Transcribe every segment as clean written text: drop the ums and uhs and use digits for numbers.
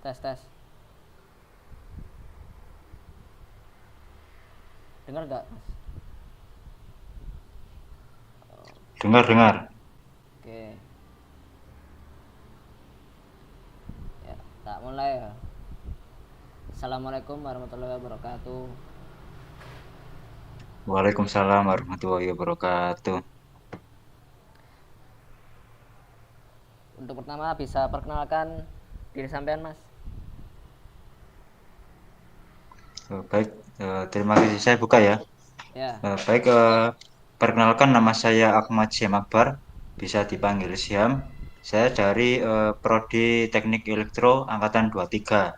Tes tes. Dengar nggak mas? Dengar. Oke. Ya, tak mulai ya. Assalamualaikum warahmatullahi wabarakatuh. Waalaikumsalam warahmatullahi wabarakatuh. Untuk pertama bisa perkenalkan diri sampean mas. Baik, terima kasih. Saya buka ya. Ya. Baik, perkenalkan nama saya Ahmad Syam Akbar, bisa dipanggil Syam. Saya dari Prodi Teknik Elektro Angkatan 23.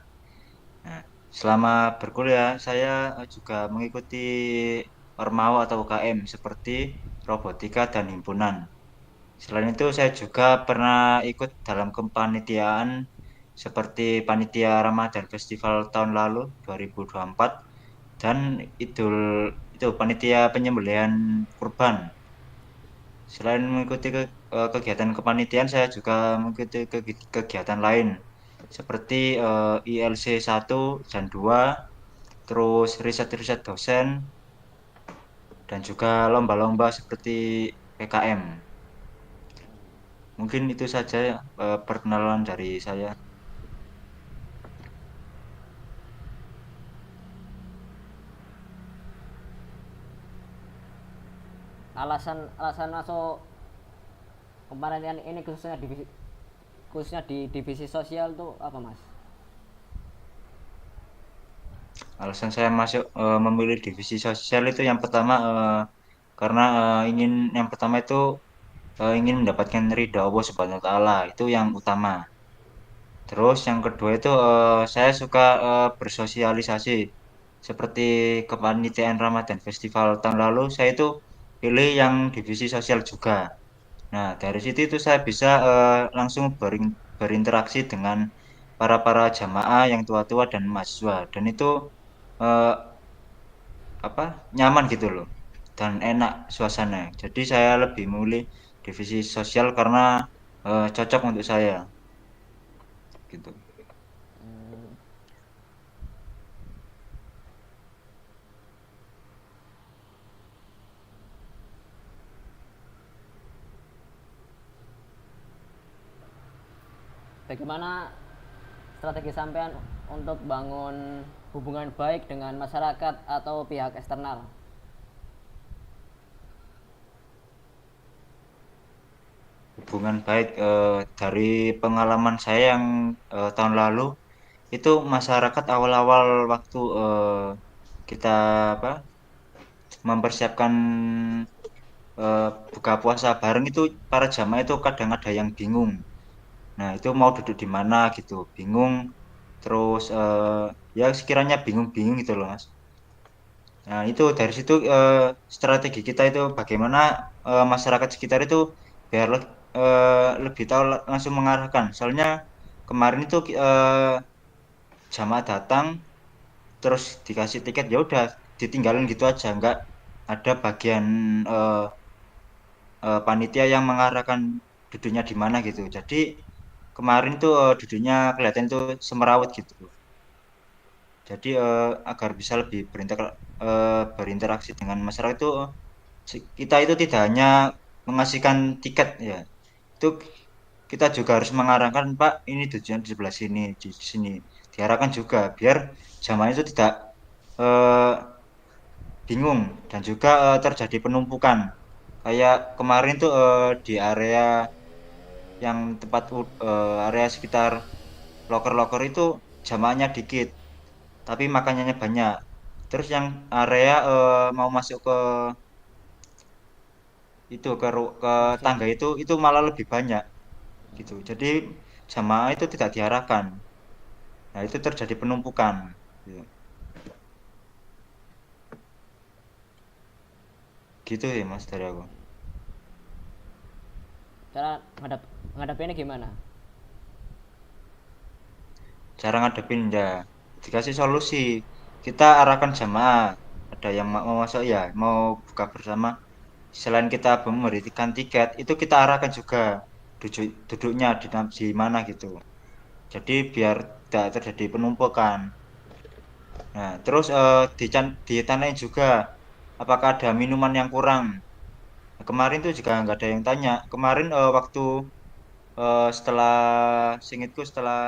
Nah, selama berkuliah, saya juga mengikuti Ormao atau UKM seperti robotika dan himpunan. Selain itu, saya juga pernah ikut dalam kepanitiaan seperti Panitia Ramadan Festival tahun lalu 2024 dan Idul itu panitia penyembelihan kurban. Selain mengikuti kegiatan kepanitiaan, saya juga mengikuti kegiatan lain seperti ILC 1 dan 2, terus riset-riset dosen dan juga lomba-lomba seperti PKM. Mungkin itu saja perkenalan dari saya. Alasan masuk kepanitiaan ini khususnya di divisi sosial tuh apa mas? Alasan saya masuk memilih divisi sosial itu yang pertama karena yang pertama itu ingin mendapatkan ridha Allah Subhanahu wa taala, itu yang utama. Terus yang kedua itu saya suka bersosialisasi seperti kepanitiaan Ramadan Festival tahun lalu saya itu pilih yang divisi sosial juga. Nah, dari situ itu saya bisa langsung berinteraksi dengan para jamaah yang tua-tua dan mahasiswa dan itu eh, apa nyaman gitu loh dan enak suasana. Jadi saya lebih memilih divisi sosial karena cocok untuk saya gitu. Bagaimana strategi sampean untuk bangun hubungan baik dengan masyarakat atau pihak eksternal? Hubungan baik dari pengalaman saya yang tahun lalu itu masyarakat awal-awal waktu kita apa mempersiapkan buka puasa bareng itu para jamaah itu kadang ada yang bingung. Nah, itu mau duduk di mana gitu, bingung. Terus ya sekiranya bingung-bingung gitu loh, Mas. Nah, itu dari situ strategi kita itu bagaimana masyarakat sekitar itu biar lebih tahu langsung mengarahkan. Soalnya kemarin itu jamaah datang terus dikasih tiket ya udah ditinggalin gitu aja, nggak ada bagian eh, panitia yang mengarahkan duduknya di mana gitu. Jadi kemarin tuh duduknya kelihatan tuh semerawut gitu. Jadi agar bisa lebih berinteraksi dengan masyarakat itu kita itu tidak hanya mengasihkan tiket ya. Itu kita juga harus mengarahkan Pak ini tujuan di sebelah sini di sini. Diarahkan juga biar jamaah itu tidak eh, bingung dan juga terjadi penumpukan. Kayak kemarin tuh di area yang area sekitar loker-loker itu jamaahnya dikit, tapi makanannya banyak. Terus yang area mau masuk ke ke Masjid. tangga itu malah lebih banyak gitu. Jadi jamaah itu tidak diarahkan. Nah, itu terjadi penumpukan. Gitu, gitu ya Mas dari aku. Cara ngadapinnya gimana? Cara ngadepin ya dikasih solusi. Kita arahkan jamaah. Ada yang mau masuk ya, mau buka bersama. Selain kita memberikan tiket, itu kita arahkan juga duduknya di mana gitu. Jadi biar tidak terjadi penumpukan. Nah, terus ditanyain juga apakah ada minuman yang kurang. Nah, kemarin tuh juga nggak ada yang tanya. Kemarin waktu setelah singitku setelah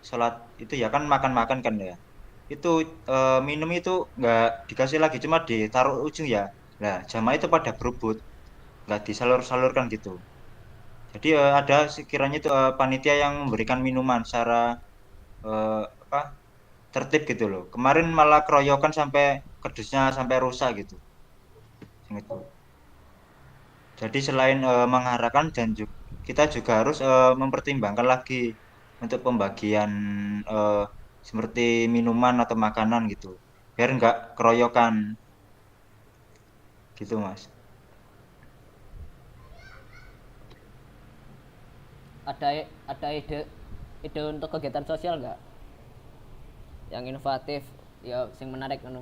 sholat itu ya kan makan-makan kan ya. Itu minum itu nggak dikasih lagi, cuma ditaruh ujung ya. Nah, jamaah itu pada berebut, nggak disalur-salurkan gitu. Jadi ada sekiranya itu panitia yang memberikan minuman secara apa tertib gitu loh. Kemarin malah keroyokan sampai kerdusnya sampai rusak gitu. Gitu. Jadi selain mengarahkan dan kita juga harus mempertimbangkan lagi untuk pembagian eh, seperti minuman atau makanan gitu, biar nggak keroyokan gitu mas. Ada ide untuk kegiatan sosial nggak yang inovatif ya sing menarik kan?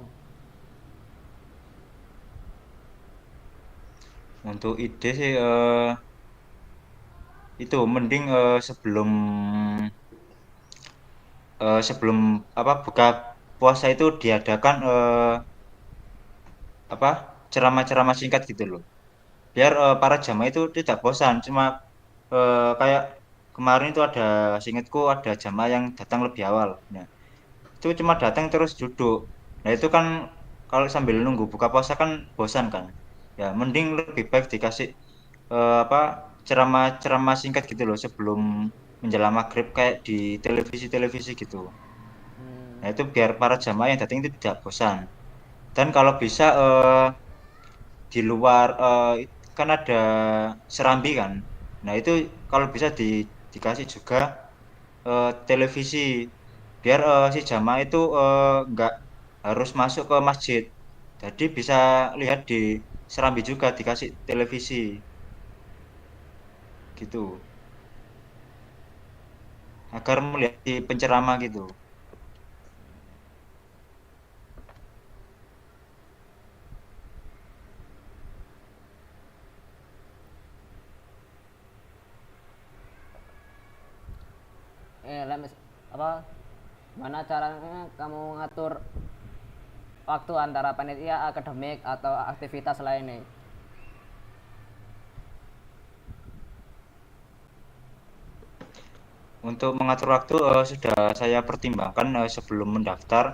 Untuk ide sih itu mending sebelum apa buka puasa itu diadakan apa ceramah-ceramah singkat gitu loh, biar para jamaah itu tidak bosan. Cuma kayak kemarin itu ada, seingatku ada jamaah yang datang lebih awal. Nah, itu cuma datang terus duduk. Nah, itu kan kalau sambil nunggu buka puasa kan bosan kan. Ya, mending lebih baik dikasih apa ceramah-ceramah singkat gitu loh sebelum menjelang maghrib kayak di televisi-televisi gitu. Nah, itu biar para jamaah yang datang itu tidak bosan. Dan kalau bisa di luar kan ada serambi kan. Nah, itu kalau bisa dikasih juga televisi biar si jamaah itu nggak harus masuk ke masjid. Jadi bisa lihat di serambi juga dikasih televisi gitu agar melihat di penceramah gitu. Apa mana caranya kamu ngatur waktu antara panitia akademik atau aktivitas lainnya? Untuk mengatur waktu sudah saya pertimbangkan sebelum mendaftar.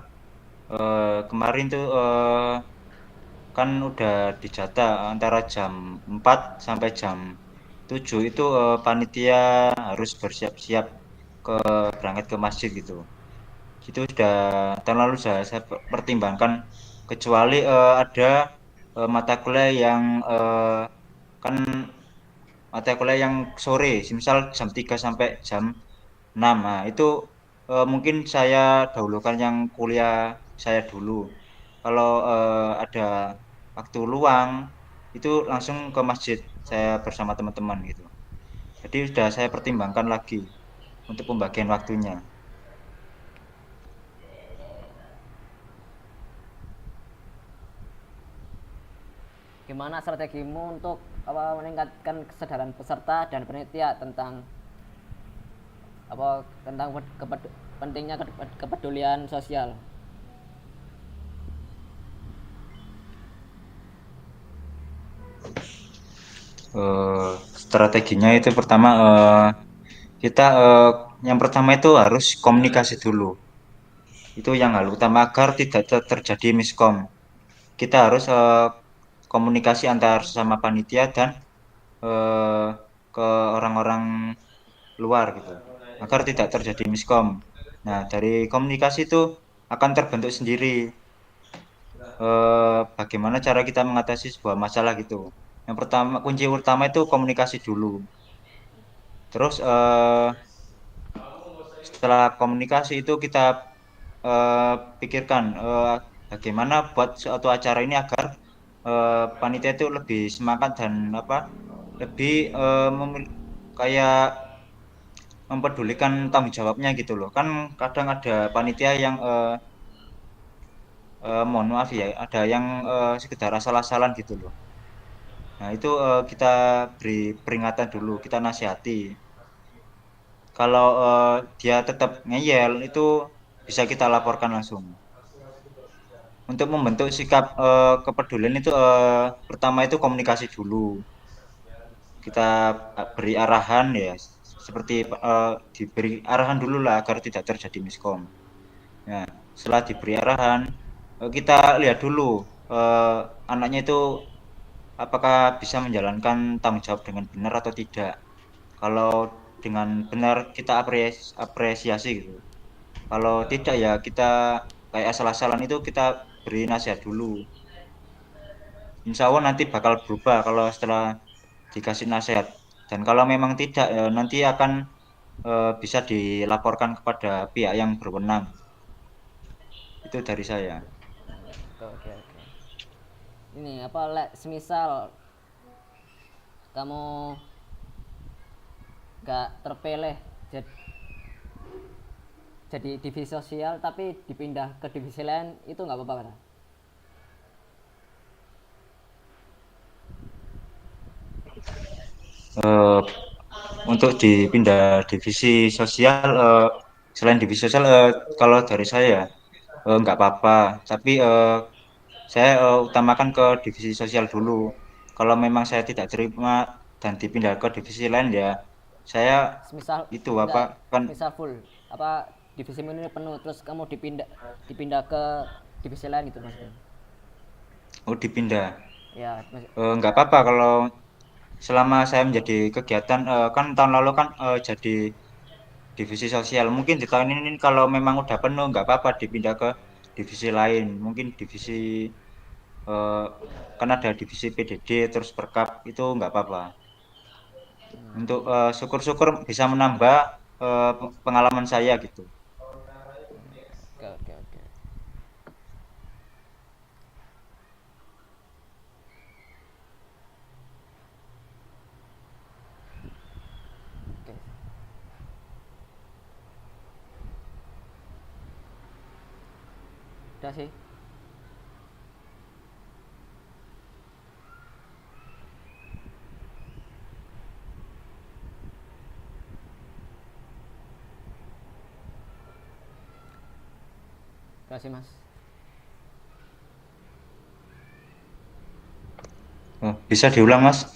Kemarin tuh kan udah dijata antara jam 4 sampai jam 7 itu panitia harus bersiap-siap berangkat ke masjid gitu. Itu sudah tahun lalu saya pertimbangkan, kecuali ada mata kuliah yang kan mata kuliah yang sore, misal jam 3 sampai jam 6. Nah, itu mungkin saya dahulukan yang kuliah saya dulu. Kalau ada waktu luang, itu langsung ke masjid saya bersama teman-teman gitu. Jadi sudah saya pertimbangkan lagi untuk pembagian waktunya. Gimana strategimu untuk apa meningkatkan kesadaran peserta dan panitia tentang apa tentang pentingnya kepedulian sosial? Strateginya itu pertama kita yang pertama itu harus komunikasi dulu. Itu yang hal utama agar tidak terjadi miskom. Kita harus komunikasi antar sesama panitia dan eh, ke orang-orang luar gitu, agar tidak terjadi miskom. Nah, dari komunikasi itu akan terbentuk sendiri bagaimana cara kita mengatasi sebuah masalah gitu. Yang pertama, kunci utama itu komunikasi dulu. Terus setelah komunikasi itu kita pikirkan bagaimana buat suatu acara ini agar panitia itu lebih semangat dan apa lebih kayak mempedulikan tanggung jawabnya gitu loh. Kan kadang ada panitia yang mohon maaf ya, ada yang sekedar asal-asalan gitu loh. Nah, itu kita beri peringatan dulu, kita nasihati. Kalau dia tetap ngeyel itu bisa kita laporkan langsung. Untuk membentuk sikap kepedulian itu pertama itu komunikasi dulu. Kita beri arahan ya, seperti diberi arahan dulu lah agar tidak terjadi miskom. Nah, setelah diberi arahan, kita lihat dulu eh, anaknya itu apakah bisa menjalankan tanggung jawab dengan benar atau tidak. Kalau dengan benar kita apresiasi gitu. Kalau tidak ya kita kayak asal-asalan itu kita beri nasihat dulu. Insya Allah nanti bakal berubah kalau setelah dikasih nasihat. Dan kalau memang tidak ya nanti akan bisa dilaporkan kepada pihak yang berwenang. Itu dari saya. Oke, oke, oke. Ini apa, semisal kamu gak terpilih jadi, divisi sosial tapi dipindah ke divisi lain, itu nggak apa-apa kan? Eh, untuk dipindah divisi sosial, selain divisi sosial, kalau dari saya nggak apa-apa. Tapi saya utamakan ke divisi sosial dulu. Kalau memang saya tidak terima dan dipindah ke divisi lain ya, saya Semisal itu apa enggak, kan misal full apa, divisi ini penuh terus kamu dipindah ke divisi lain gitu maksudnya. oh dipindah. Ya, Nggak apa-apa kalau selama saya menjadi kegiatan kan tahun lalu kan jadi divisi sosial. Mungkin di tahun ini kalau memang udah penuh nggak apa-apa dipindah ke divisi lain. Mungkin divisi eh, kan ada divisi PDD terus perkap itu nggak apa-apa. Untuk syukur-syukur bisa menambah pengalaman saya gitu. oke, oke, oke. Oke. Udah sih. Terima kasih, Mas. Bisa diulang Mas?